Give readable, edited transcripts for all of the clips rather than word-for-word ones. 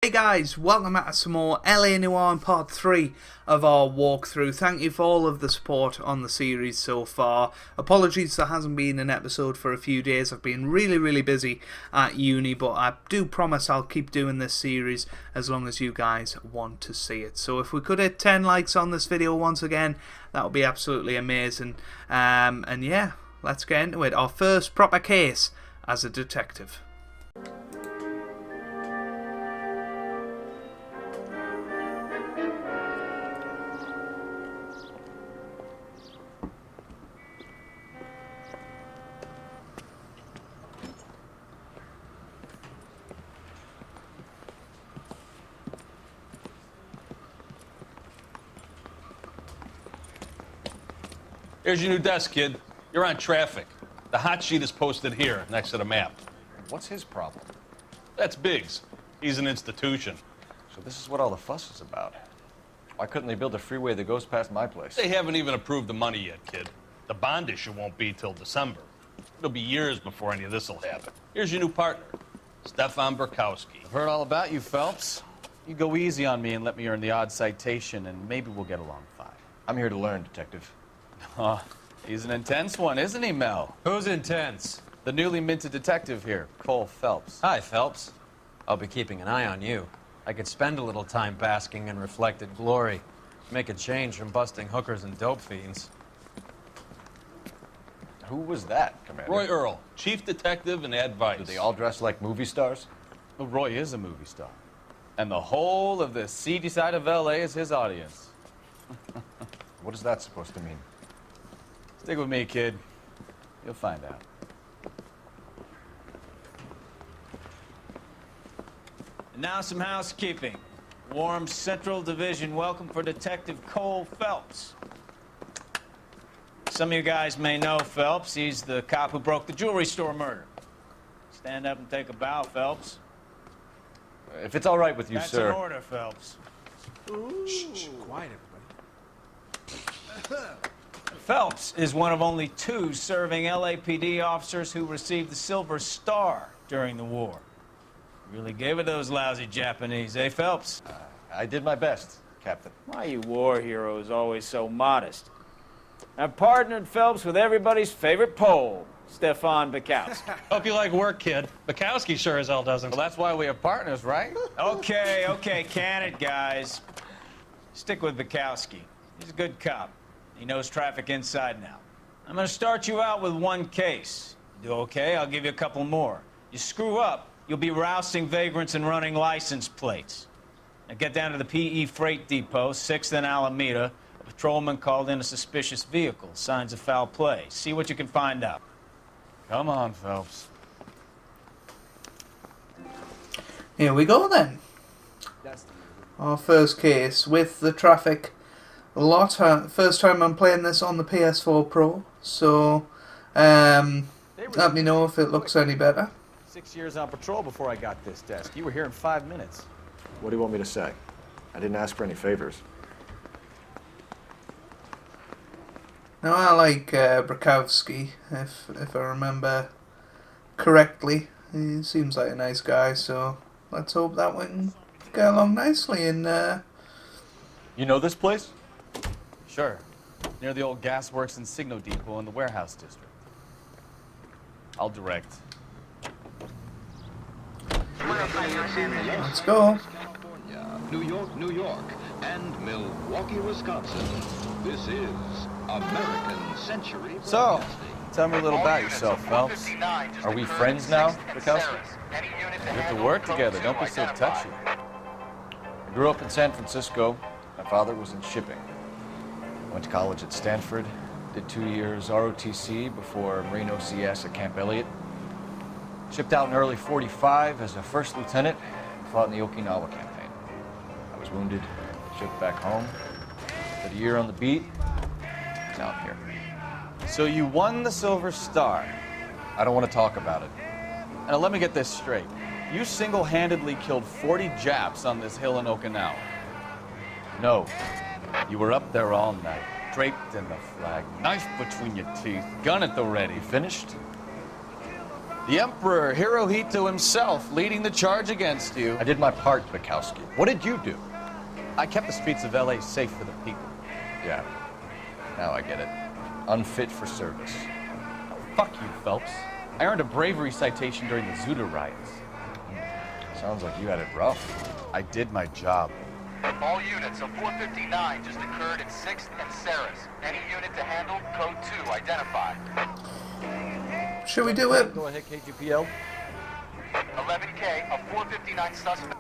Hey guys, welcome back to some more LA Noire Part 3 of our walkthrough. Thank you for all of the support on the series so far. Apologies there hasn't been an episode for a few days. I've been really busy at uni, but I do promise I'll keep doing this series as long as you guys want to see it. So if we could hit 10 likes on this video once again, that would be absolutely amazing. And yeah, let's get into it. Our first proper case as a detective. Here's your new desk, kid. You're on traffic. The hot sheet is posted here, next to the map. What's his problem? That's Biggs. He's an institution. So this is what all the fuss is about. Why couldn't they build a freeway that goes past my place? They haven't even approved the money yet, kid. The bond issue won't be till December. It'll be years before any of this will happen. Here's your new partner, Stefan Burkowski. I've heard all about you, Phelps. You go easy on me and let me earn the odd citation, and maybe we'll get along fine. I'm here to learn, Detective. Oh, he's an intense one, isn't he, Mel? Who's intense? The newly minted detective here, Cole Phelps. Hi, Phelps. I'll be keeping an eye on you. I could spend a little time basking in reflected glory. Make a change from busting hookers and dope fiends. Who was that, Commander? Roy Earl, chief detective and advice. Do they all dress like movie stars? Well, Roy is a movie star. And the whole of the seedy side of L.A. is his audience. What is that supposed to mean? Stick with me, kid. You'll find out. And now some housekeeping. Warm Central Division welcome for Detective Cole Phelps. Some of you guys may know Phelps. He's the cop who broke the jewelry store murder. Stand up and take a bow, Phelps. If it's all right with you, That's sir. an order, Phelps. Shh, quiet, everybody. Phelps is one of only 2 serving LAPD officers who received the Silver Star during the war. Really gave it those lousy Japanese, eh, Phelps? I did my best, Captain. Why you war heroes always so modest? I've partnered Phelps with everybody's favorite Pole, Stefan Burkowski. Hope you like work, kid. Bukowski sure as hell doesn't. Well, that's why we have partners, right? Okay, can it, guys. Stick with Bukowski. He's a good cop. He knows traffic inside now. I'm gonna start you out with 1 case. You do okay, I'll give you a couple more. You screw up, you'll be rousting vagrants and running license plates. Now get down to the PE Freight Depot, 6th and Alameda. A patrolman called in a suspicious vehicle, signs of foul play. See what you can find out. Come on, Phelps. Here we go then. Our first case with the traffic lot. First time I'm playing this on the PS4 Pro, so let me know if it looks any better. 6 years on patrol before I got this desk. You were here in 5 minutes. What do you want me to say? I didn't ask for any favors. Now I like Burkowski, if I remember correctly. He seems like a nice guy, so let's hope that we can get along nicely. And You know this place? Sure. Near the old gasworks and Signo Depot in the warehouse district. I'll direct. let's go. New York, and Milwaukee, Wisconsin. This is American Century. So, tell me a little about yourself, Phelps. Are we friends now, Burkowski? We have to work together. Don't be so touchy. I grew up in San Francisco. My father was in shipping. Went to college at Stanford. Did 2 years ROTC before Marine OCS at Camp Elliott. Shipped out in early '45 as a first lieutenant and fought in the Okinawa campaign. I was wounded, shipped back home. Did a year on the beat. Now I'm here. So you won the Silver Star. I don't want to talk about it. Now let me get this straight. You single-handedly killed 40 Japs on this hill in Okinawa. No. You were up there all night, draped in the flag, knife between your teeth, gun at the ready. Finished? The Emperor Hirohito himself leading the charge against you. I did my part, Bukowski. What did you do? I kept the streets of LA safe for the people. Yeah. Now I get it. Unfit for service. Oh, fuck you, Phelps. I earned a bravery citation during the Zuda riots. Sounds like you had it rough. I did my job. All units, a 459 just occurred at 6th and Saris. Any unit to handle, code 2, identify. Should we do it? Go ahead, KGPL. 11K, a 459 suspect.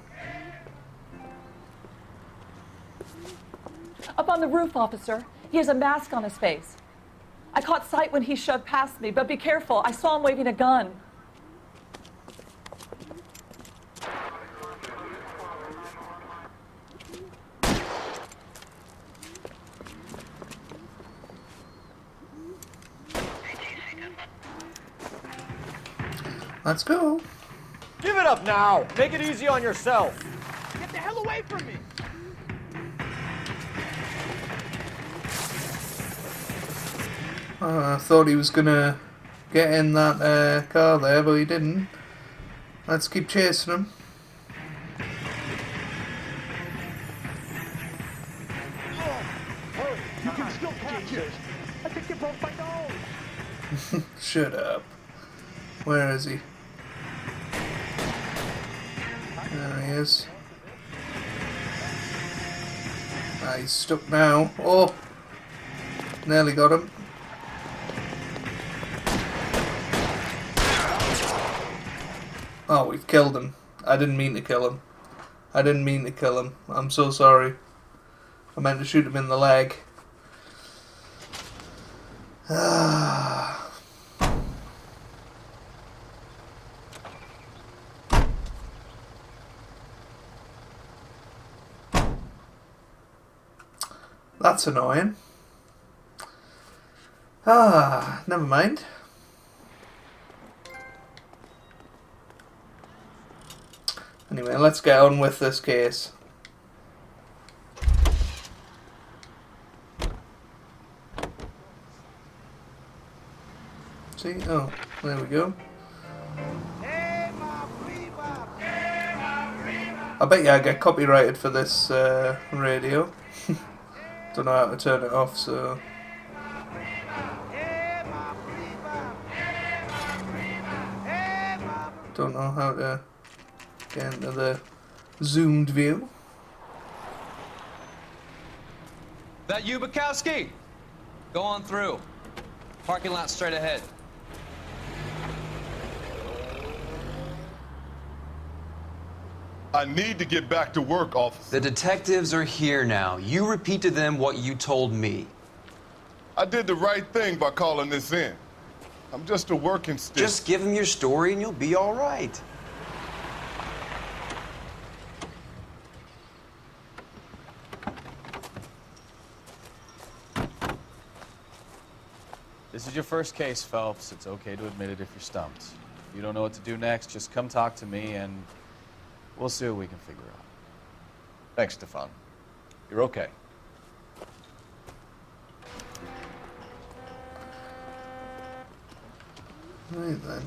Up on the roof, officer. He has a mask on his face. I caught sight when he shoved past me, but be careful. I saw him waving a gun. Let's go. Give it up now! Make it easy on yourself! Get the hell away from me! I thought he was gonna get in that car there, but he didn't. Let's keep chasing him. Hurry! You can still catch it! I think you broke my nose! Shut up. Where is he? There he is. Ah, he's stuck now. Oh! Nearly got him. Oh, we've killed him. I didn't mean to kill him. I didn't mean to kill him. I'm so sorry. I meant to shoot him in the leg. Ah. That's annoying. Ah, never mind. Anyway, let's get on with this case. See? Oh, there we go. I bet you I get copyrighted for this radio. Don't know how to turn it off, so... Don't know how to get into the zoomed view. That you, Bukowski? Go on through. Parking lot straight ahead. I need to get back to work, officer. The detectives are here now. You repeat to them what you told me. I did the right thing by calling this in. I'm just a working stick. Just give them your story and you'll be all right. This is your first case, Phelps. It's okay to admit it if you're stumped. If you don't know what to do next, just come talk to me and we'll see what we can figure out. Thanks, Stefan. You're okay. Right then.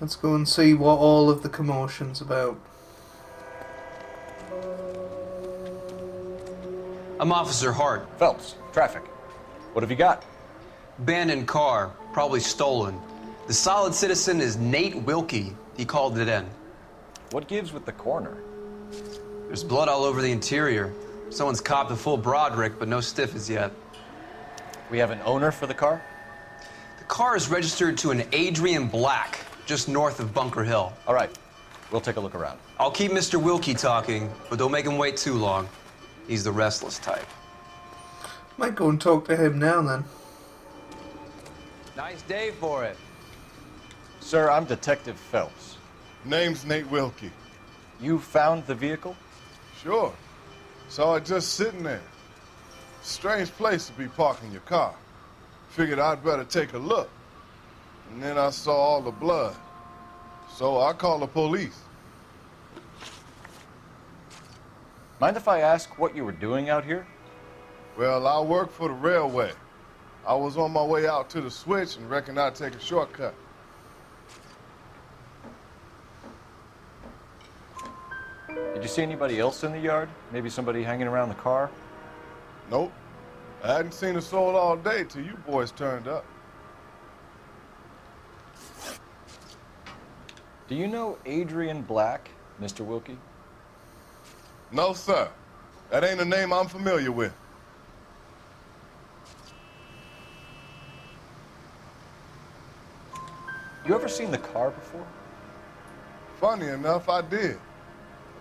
Let's go and see what all of the commotion's about. I'm Officer Hart. Phelps, traffic. What have you got? Abandoned car, probably stolen. The solid citizen is Nate Wilkie. He called it in. What gives with the coroner? There's blood all over the interior. Someone's copped a full Broderick, but no stiff as yet. We have an owner for the car? The car is registered to an Adrian Black, just north of Bunker Hill. All right, we'll take a look around. I'll keep Mr. Wilkie talking, but don't make him wait too long. He's the restless type. Might go and talk to him now then. Nice day for it. Sir, I'm Detective Phelps. Name's Nate Wilkie. You found the vehicle? Sure. Saw it just sitting there. Strange place to be parking your car. Figured I'd better take a look. And then I saw all the blood. So I called the police. Mind if I ask what you were doing out here? Well, I work for the railway. I was on my way out to the switch and reckoned I'd take a shortcut. Did you see anybody else in the yard? Maybe somebody hanging around the car? Nope. I hadn't seen a soul all day till you boys turned up. Do you know Adrian Black, Mr. Wilkie? No, sir. That ain't a name I'm familiar with. You ever seen the car before? Funny enough, I did.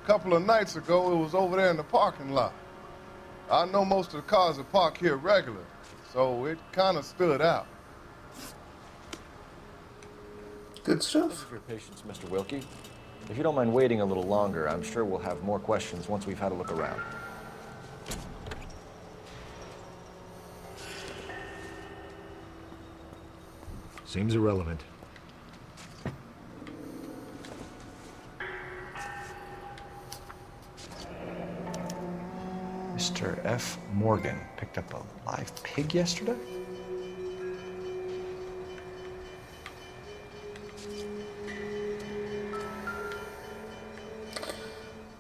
A couple of nights ago, it was over there in the parking lot. I know most of the cars are parked here regular, so it kind of stood out. Good Thank you stuff. for your patience, Mr. Wilkie. If you don't mind waiting a little longer, I'm sure we'll have more questions once we've had a look around. Seems irrelevant. Mr. F. Morgan picked up a live pig yesterday?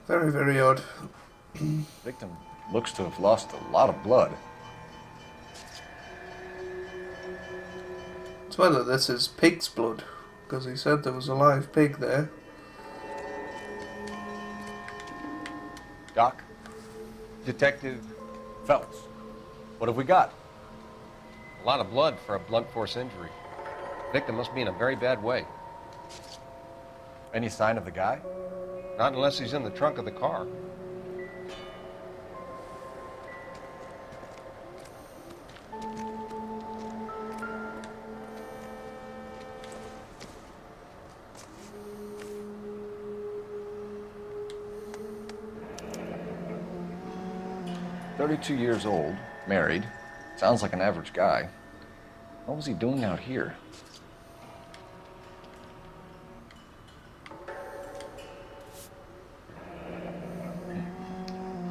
Very, very odd. Victim looks to have lost a lot of blood. It's whether this is pig's blood, because he said there was a live pig there. Doc? Detective Phelps, what have we got? A lot of blood for a blunt force injury. Victim must be in a very bad way. Any sign of the guy? Not unless he's in the trunk of the car. "32 years old, married. Sounds like an average guy. What was he doing out here?"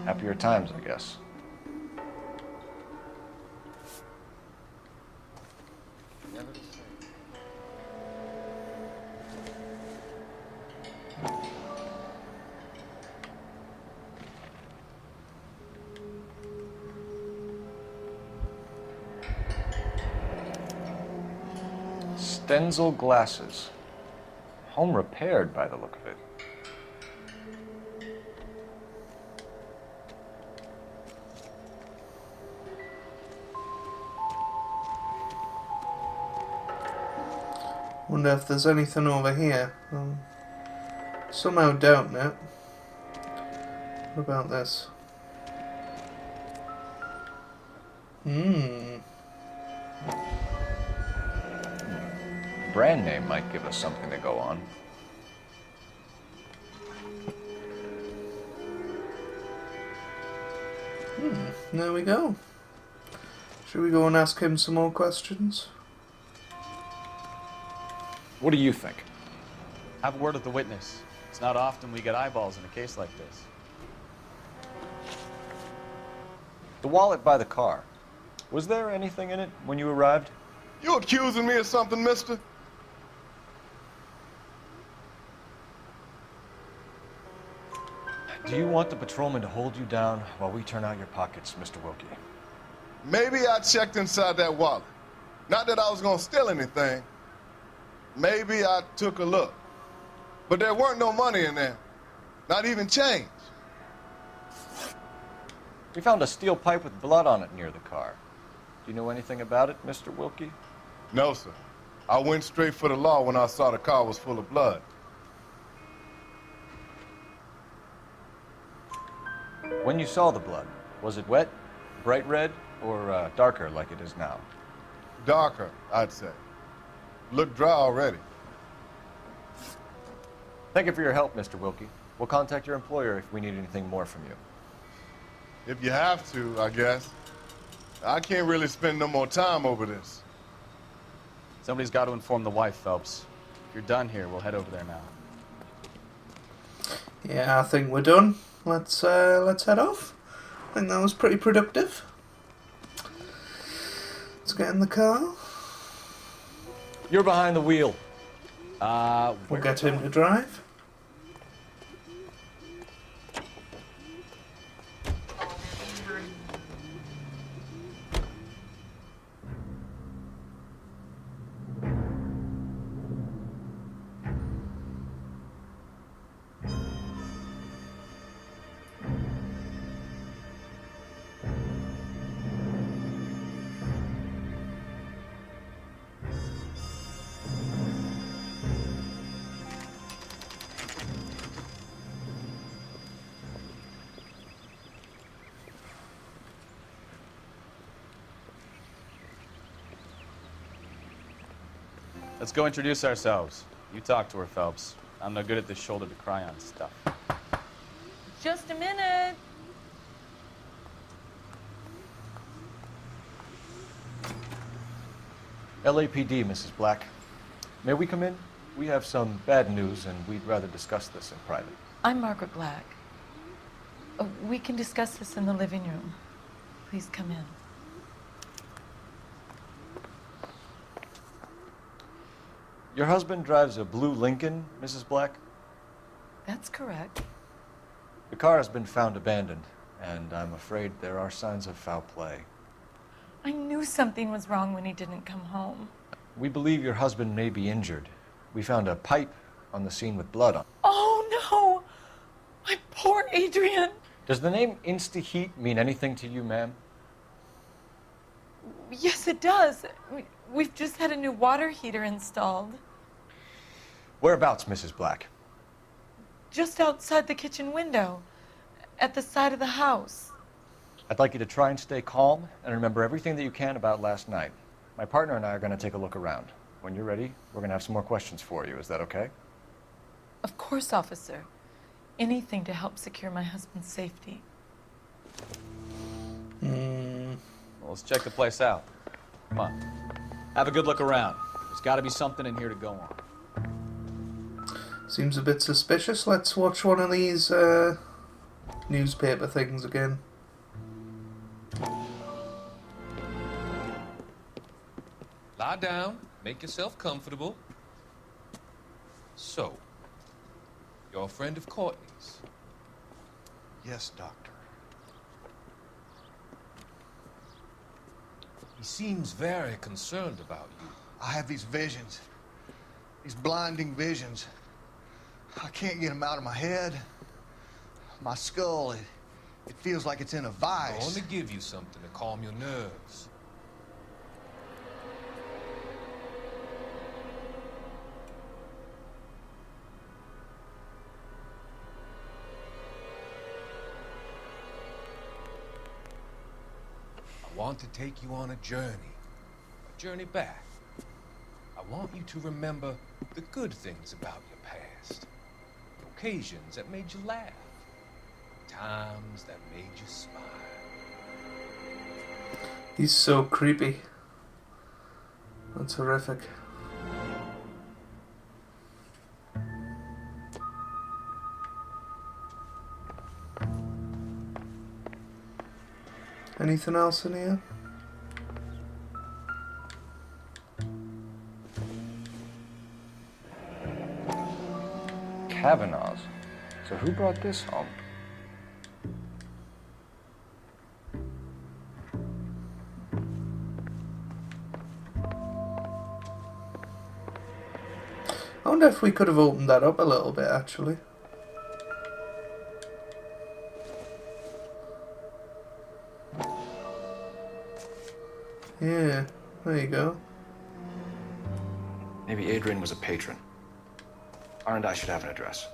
Happier times, I guess. Stenzel glasses. Home repaired by the look of it. Wonder if there's anything over here. Somehow doubting it. What about this? Brand name might give us something to go on. There we go. Should we go and ask him some more questions? What do you think? Have a word with the witness. It's not often we get eyeballs in a case like this. The wallet by the car. Was there anything in it when you arrived? You accusing me of something, mister? Do you want the patrolman to hold you down while we turn out your pockets, Mr. Wilkie? Maybe I checked inside that wallet. Not that I was gonna steal anything. Maybe I took a look. But there weren't no money in there. Not even change. We found a steel pipe with blood on it near the car. Do you know anything about it, Mr. Wilkie? No, sir. I went straight for the law when I saw the car was full of blood. When you saw the blood, was it wet, bright red, or darker like it is now? Darker, I'd say. Looked dry already. Thank you for your help, Mr. Wilkie. We'll contact your employer if we need anything more from you. If you have to, I guess. I can't really spend no more time over this. Somebody's got to inform the wife, Phelps. If you're done here, we'll head over there now. Yeah, I think we're done. Let's head off. I think that was pretty productive. Let's get in the car. You're behind the wheel. We'll get him to drive. Let's go introduce ourselves. You talk to her, Phelps. I'm no good at this shoulder to cry on stuff. Just a minute. LAPD, Mrs. Black. May we come in? We have some bad news, and we'd rather discuss this in private. I'm Margaret Black. We can discuss this in the living room. Please come in. Your husband drives a blue Lincoln, Mrs. Black? That's correct. The car has been found abandoned, and I'm afraid there are signs of foul play. I knew something was wrong when he didn't come home. We believe your husband may be injured. We found a pipe on the scene with blood on. Oh, no! My poor Adrian! Does the name Insta-Heat mean anything to you, ma'am? Yes, it does. We've just had a new water heater installed. Whereabouts, Mrs. Black? Just outside the kitchen window, at the side of the house. I'd like you to try and stay calm and remember everything that you can about last night. My partner and I are going to take a look around. When you're ready, we're going to have some more questions for you. Is that okay? Of course, officer. Anything to help secure my husband's safety. Well, let's check the place out. Come on. Have a good look around. There's got to be something in here to go on. Seems a bit suspicious. Let's watch one of these newspaper things again. Lie down, make yourself comfortable. So, you're a friend of Courtney's? Yes, Doctor. He seems very concerned about you. I have these visions. These blinding visions. I can't get them out of my head. My skull, it feels like it's in a vice. I want to give you something to calm your nerves. I want to take you on a journey back. I want you to remember the good things about your past, occasions that made you laugh, times that made you smile. He's so creepy. That's horrific. Anything else in here? Kavanaugh's. So who brought this home? I wonder if we could have opened that up a little bit, actually. Yeah, there you go. Maybe Adrian was a patron. R&I should have an address.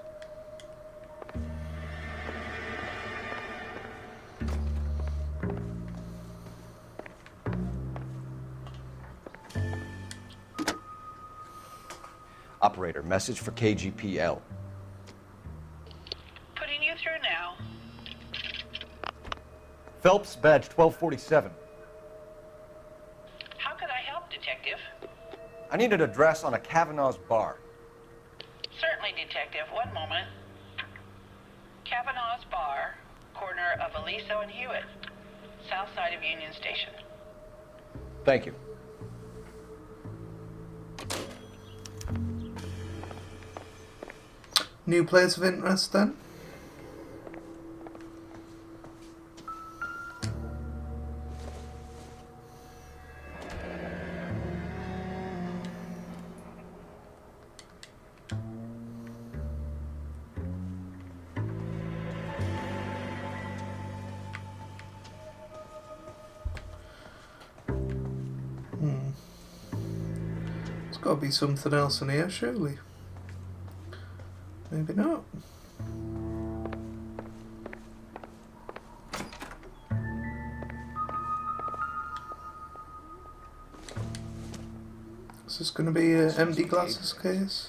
Operator, message for KGPL. Putting you through now. Phelps, badge 1247. How could I help, Detective? I need an address on a Kavanaugh's bar. Certainly, Detective. One moment. Kavanaugh's Bar, corner of Aliso and Hewitt, south side of Union Station. Thank you. New place of interest then? There's got to be something else in here, surely. Maybe not. This this going to be an empty glasses case?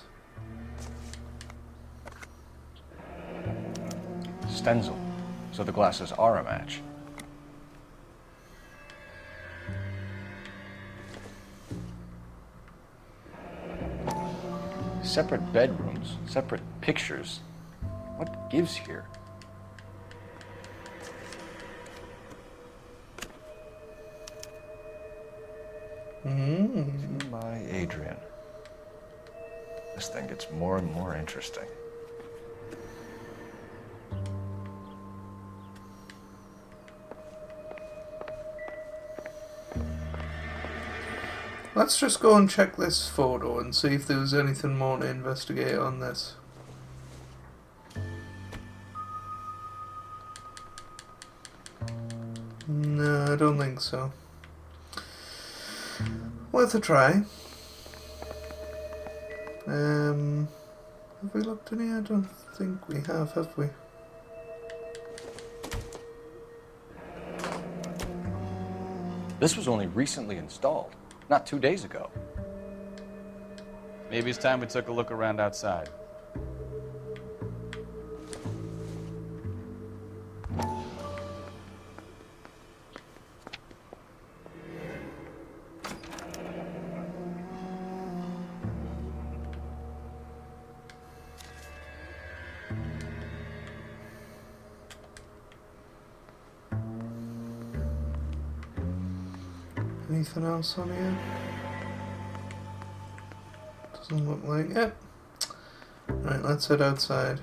Stenzel. So the glasses are a match. Separate bedrooms, separate pictures. What gives here? To my Adrian. This thing gets more and more interesting. Let's just go and check this photo and see if there was anything more to investigate on this. No, I don't think so. Worth a try. Have we looked in here? I don't think we have we? This was only recently installed, not 2 days ago. Maybe it's time we took a look around outside. Anything else on here? Doesn't look like it. Right, let's head outside.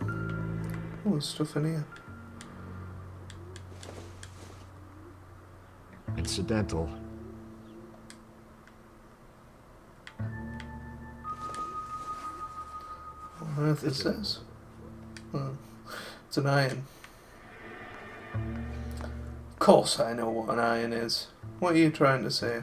Oh, there's stuff in here. Incidental. What on earth is this? Oh, it's an iron. Of course I know what an iron is. What are you trying to say?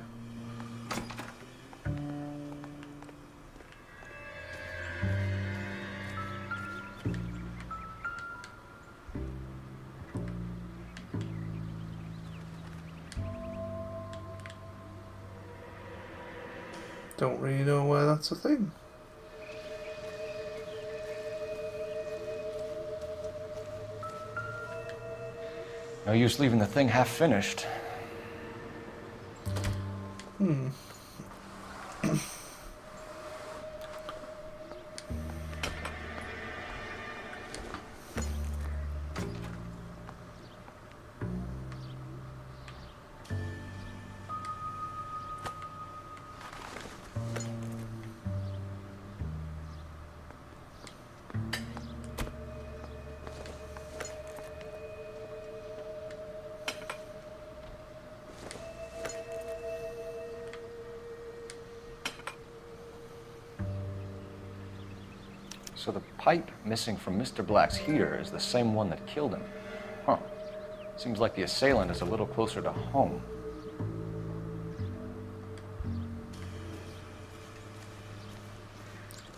Don't really know why that's a thing. No use leaving the thing half finished. So the pipe missing from Mr. Black's heater is the same one that killed him. Huh. Seems like the assailant is a little closer to home.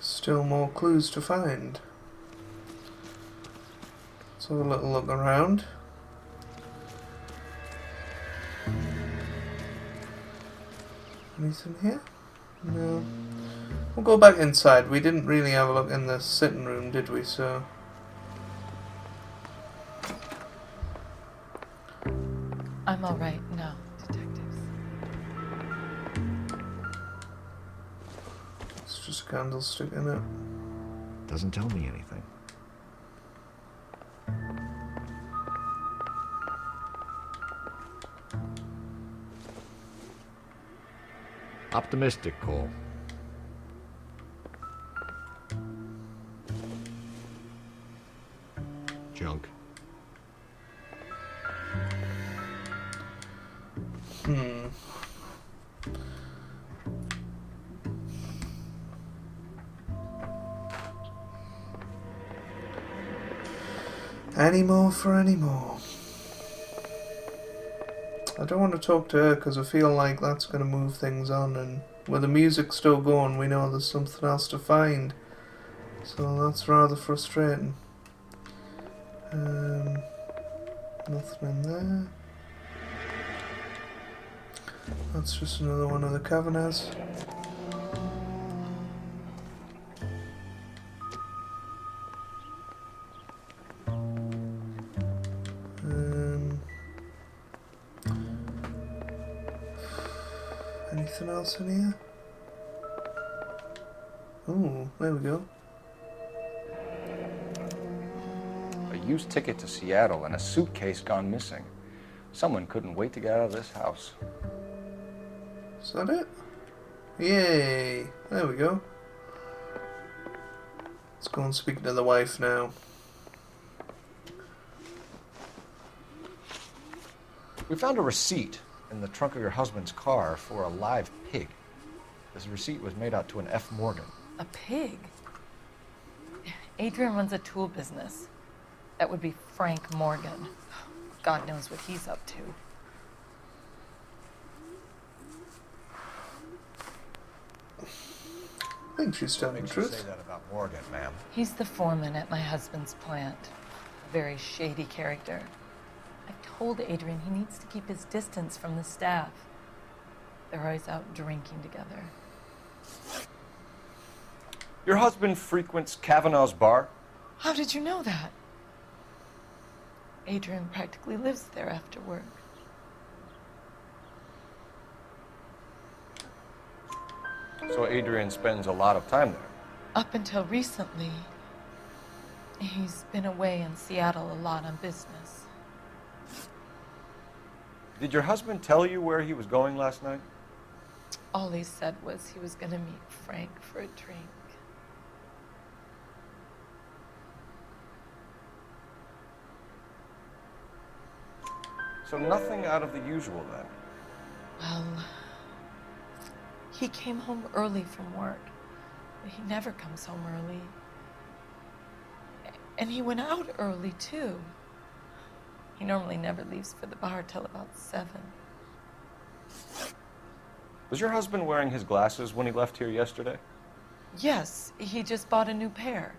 Still more clues to find. Let's have a little look around. Anything here? No. We'll go back inside. We didn't really have a look in the sitting room, did we? So I'm all right now, detectives. it's just a candlestick in it. Doesn't tell me anything. Optimistic, Cole. Junk. Any more for any more. I don't want to talk to her because I feel like that's going to move things on, and with the music still going we know there's something else to find, so that's rather frustrating. Nothing in there. That's just another one of the Caverners. Anything else in here? Oh, there we go. A used ticket to Seattle and a suitcase gone missing. Someone couldn't wait to get out of this house. Is that it? Yay! There we go. Let's go and speak to the wife now. We found a receipt in the trunk of your husband's car for a live pig. This receipt was made out to an F. Morgan. A pig? Adrian runs a tool business. That would be Frank Morgan. God knows what he's up to. I think she's telling the truth. Say that about Morgan, ma'am. He's the foreman at my husband's plant. A very shady character. I told Adrian he needs to keep his distance from the staff. They're always out drinking together. Your husband frequents Kavanaugh's bar? How did you know that? Adrian practically lives there after work. So Adrian spends a lot of time there. Up until recently, he's been away in Seattle a lot on business. Did your husband tell you where he was going last night? All he said was he was going to meet Frank for a drink. So nothing out of the usual then? Well, he came home early from work. But he never comes home early. And he went out early, too. He normally never leaves for the bar till about 7. Was your husband wearing his glasses when he left here yesterday? Yes, he just bought a new pair.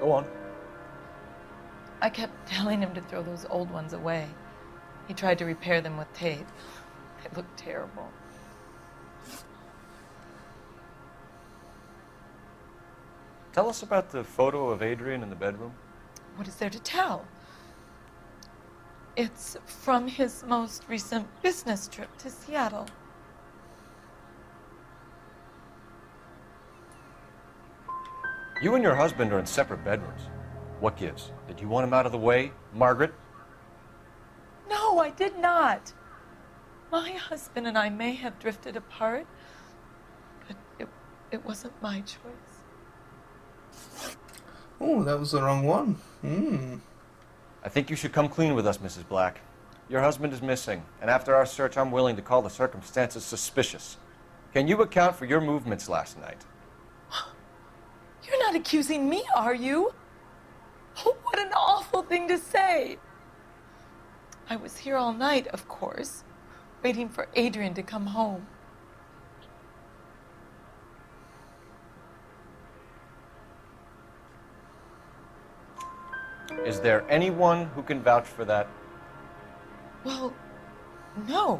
Go on. I kept telling him to throw those old ones away. He tried to repair them with tape. They looked terrible. Tell us about the photo of Adrian in the bedroom. What is there to tell? It's from his most recent business trip to Seattle. You and your husband are in separate bedrooms. What gives? Did you want him out of the way, Margaret? No, I did not. My husband and I may have drifted apart, but it wasn't my choice. Oh, that was the wrong one. I think you should come clean with us, Mrs. Black. Your husband is missing, and after our search, I'm willing to call the circumstances suspicious. Can you account for your movements last night? You're not accusing me, are you? What an awful thing to say. I was here all night, of course, waiting for Adrian to come home. Is there anyone who can vouch for that? Well, no.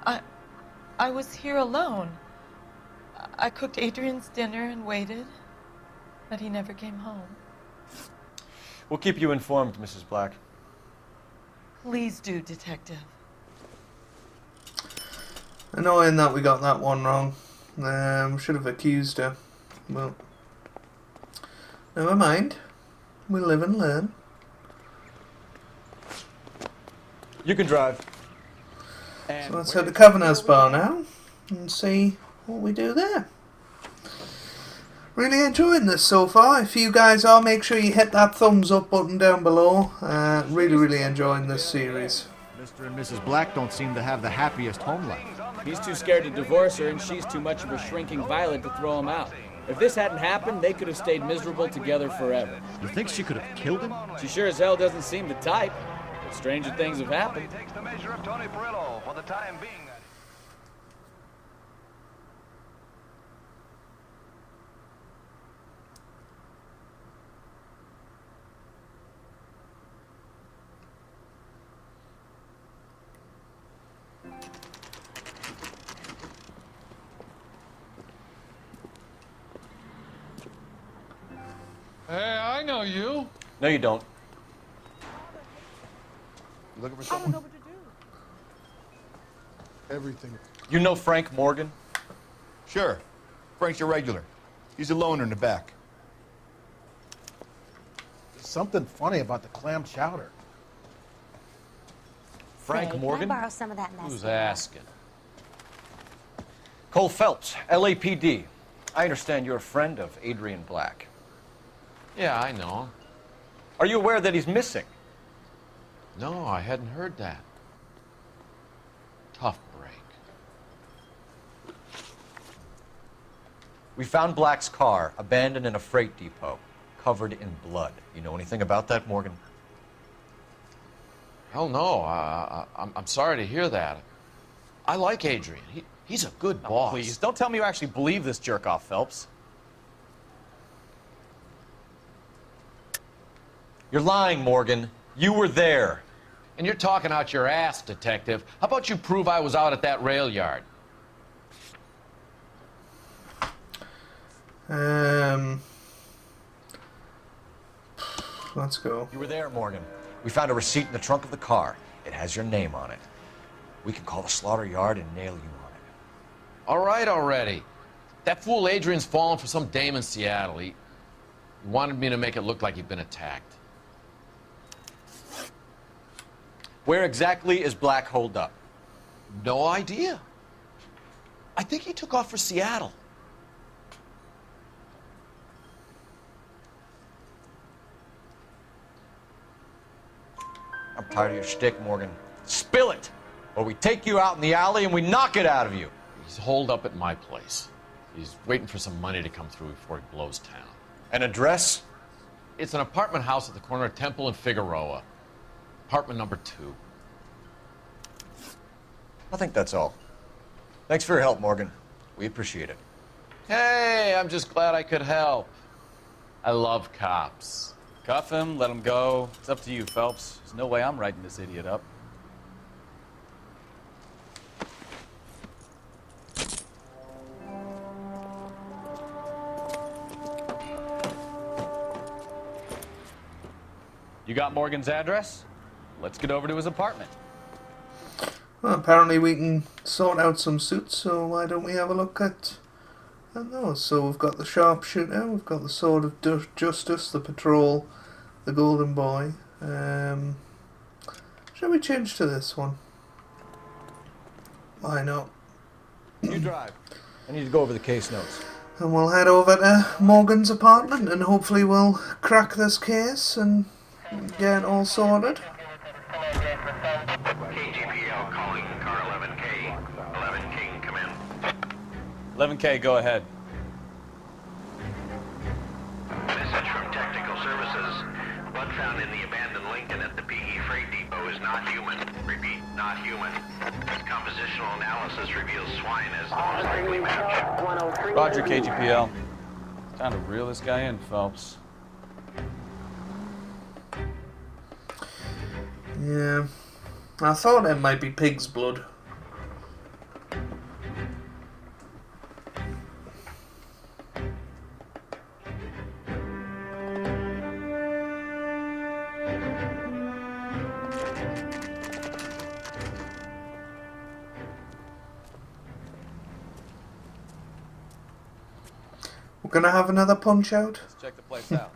I was here alone. I cooked Adrian's dinner and waited, but he never came home. We'll keep you informed, Mrs. Black. Please do, Detective. Annoying that we got that one wrong. Should have accused her. Well, never mind. We live and learn. You can drive. So let's head to Kavanagh's bar now and see what we do there. Really enjoying this so far. If you guys are, make sure you hit that thumbs up button down below. Really enjoying this series. Mr. and Mrs. Black don't seem to have the happiest home life. He's too scared to divorce her, and she's too much of a shrinking violet to throw him out. If this hadn't happened, they could have stayed miserable together forever. You think she could have killed him? She sure as hell doesn't seem the type. But stranger things have happened. Takes the measure of Tony Perillo for the time being. Hey, I know you. No, you don't. You looking for I someone? don't know what to do. Everything. You know Frank Morgan? Sure. Frank's your regular. He's a loner in the back. There's something funny about the clam chowder. Frank Morgan? Can I borrow some of that mess? Who's asking? Cole Phelps, LAPD. I understand you're a friend of Adrian Black. Yeah, I know. Are you aware that he's missing? No, I hadn't heard that. Tough break. We found Black's car abandoned in a freight depot, covered in blood. You know anything about that, Morgan? Hell no. I'm sorry to hear that. I like Adrian. He's a good boss. Please, don't tell me you actually believe this jerk-off, Phelps. You're lying, Morgan. You were there. And you're talking out your ass, detective. How about you prove I was out at that rail yard? Let's go. You were there, Morgan. We found a receipt in the trunk of the car. It has your name on it. We can call the slaughter yard and nail you on it. All right already. That fool Adrian's fallen for some dame in Seattle. He wanted me to make it look like he'd been attacked. Where exactly is Black holed up? No idea. I think he took off for Seattle. I'm tired of your shtick, Morgan. Spill it, or we take you out in the alley and we knock it out of you. He's holed up at my place. He's waiting for some money to come through before he blows town. An address? It's an apartment house at the corner of Temple and Figueroa. Apartment number 2. I think that's all. Thanks for your help, Morgan. We appreciate it. Hey, I'm just glad I could help. I love cops. Cuff him, let him go. It's up to you, Phelps. There's no way I'm writing this idiot up. You got Morgan's address? Let's get over to his apartment. Well, apparently we can sort out some suits, so why don't we have a look at those? So we've got the sharpshooter, we've got the sword of justice, the patrol, the golden boy. Shall we change to this one? Why not? You drive. I need to go over the case notes. And we'll head over to Morgan's apartment and hopefully we'll crack this case and get it all sorted. KGPL calling car 11K. 11 King, come in. 11K, go ahead. Message from Technical Services. Blood found in the abandoned Lincoln at the PE Freight Depot is not human. Repeat, not human. Compositional analysis reveals swine as the most likely match. Roger, KGPL. Time to reel this guy in, Phelps. Yeah, I thought it might be pig's blood. We're gonna have another punch out. Let's check the place out.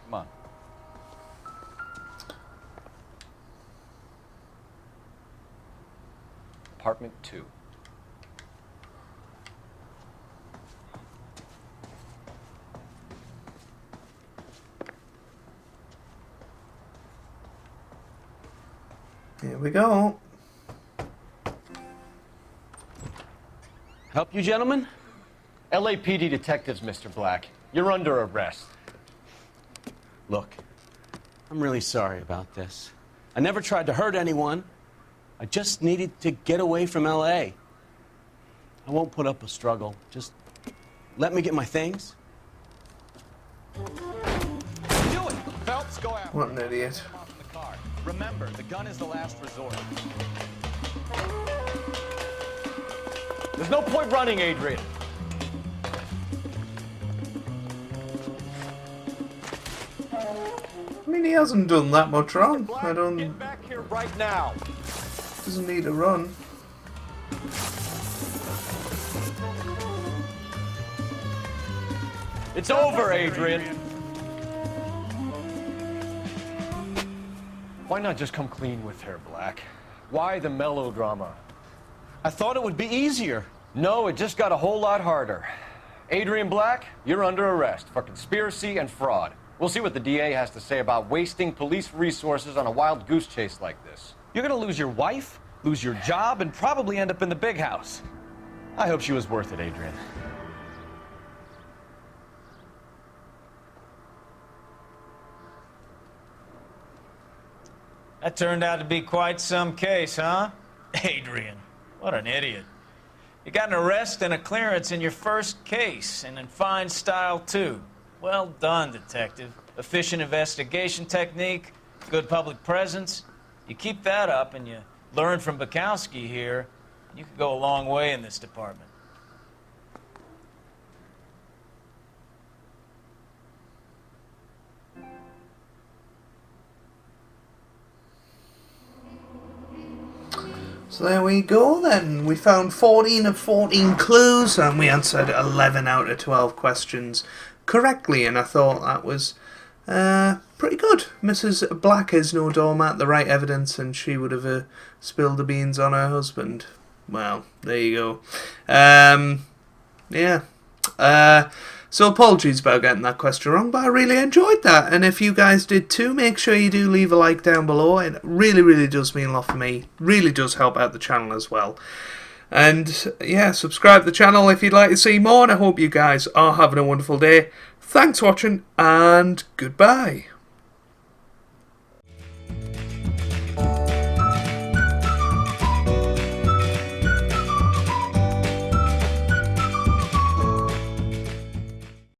Come on. Apartment 2. Here we go. Help you, gentlemen? LAPD detectives, Mr. Black. You're under arrest. Look, I'm really sorry about this. I never tried to hurt anyone. I just needed to get away from LA. I won't put up a struggle. Just let me get my things. Do it! Phelps, go out. What an idiot. Remember, the gun is the last resort. There's no point running, Adrian. I mean, he hasn't done that much wrong. I don't. right now. Doesn't need to run. It's over, Adrian. Why not just come clean with her, Black? Why the melodrama? I thought it would be easier. No, it just got a whole lot harder. Adrian Black, you're under arrest for conspiracy and fraud. We'll see what the DA has to say about wasting police resources on a wild goose chase like this. You're gonna lose your wife, lose your job, and probably end up in the big house. I hope she was worth it, Adrian. That turned out to be quite some case, huh? Adrian, what an idiot. You got an arrest and a clearance in your first case, and in fine style, too. Well done, detective. Efficient investigation technique, good public presence. You keep that up and you learn from Bukowski here, you could go a long way in this department. So there we go then. We found 14 of 14 clues and we answered 11 out of 12 questions correctly, and I thought that was pretty good. Mrs. Black is no doormat, the right evidence, and she would have spilled the beans on her husband. Well, there you go. Yeah. So apologies about getting that question wrong, but I really enjoyed that. And if you guys did too, make sure you do leave a like down below. It really, really does mean a lot for me. Really does help out the channel as well. And yeah, subscribe to the channel if you'd like to see more. And I hope you guys are having a wonderful day. Thanks for watching, and goodbye.